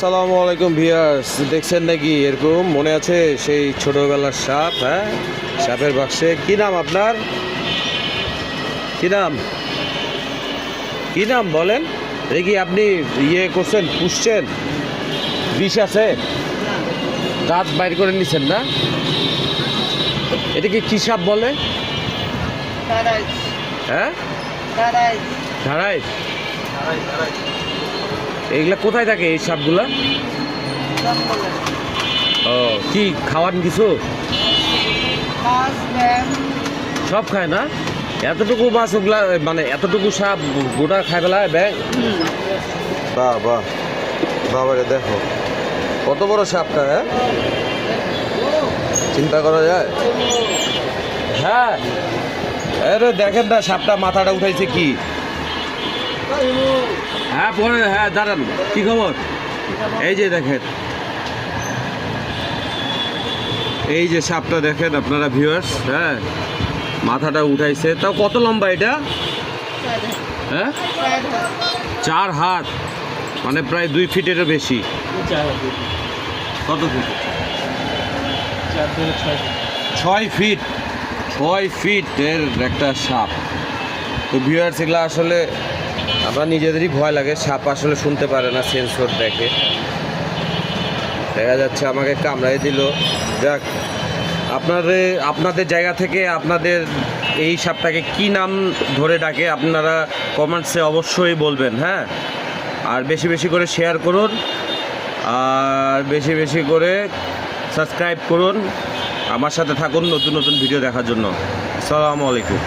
আসসালামু আলাইকুম ভিউয়ার্স, দেখছেন নাকি এরকম মনে আছে সেই ছোটবেলার সাপ? হ্যাঁ, সাপের বাক্সে কি নাম আপনার? কি নাম কি নাম বলেন দেখি। আপনি ইয়ে করছেন, পুষছেন, বিষ আছে, দাঁত বাইর করে নিছেন না? এটাকে কি সাপ বলে? হ্যাঁ, ধারাই। এইগুলা কোথায় থাকে এই সাপগুলা? ও, কি খাওয়ান কিছু? সব খায় না? এতটুকু মাছ ওগুলা, মানে এতটুকু সাপ গোটা খাই ফেলায় ব্যাং? বাহ বাহ, বাবারে দেখো কত বড় সাপটা। হ্যাঁ, চিন্তা করা যায়। হ্যাঁ, আরে দেখেন না সাপটা মাথাটা উঠাইছে কি। হ্যাঁ পরে, হ্যাঁ দাঁড়ান, কি খবর? এই যে দেখেন, এই যে সাপটা দেখেন আপনারা ভিউয়ার্স। হ্যাঁ, মাথাটা উঠাইছে। তাও কত লম্বা এটা? হ্যাঁ, 4 হাত, মানে প্রায় 2 ফিটেরও বেশি। কত ফিট? 6 ফিট। 6 ফিটের একটা সাপ। তো ভিউয়ার্স, এগুলো আসলে আমরা নিজেদেরই ভয় লাগে। সাপ আসলে শুনতে পারে না, সেন্সর দেখে। দেখা যাচ্ছে আমাকে কামড়াই দিল। যাক, আপনাদের জায়গা থেকে আপনাদের এই সাপটাকে কি নাম ধরে ডাকে আপনারা কমেন্টসে অবশ্যই বলবেন। হ্যাঁ, আর বেশি বেশি করে শেয়ার করুন, আর বেশি বেশি করে সাবস্ক্রাইব করুন। আমার সাথে থাকুন নতুন নতুন ভিডিও দেখার জন্য। আসসালামু আলাইকুম।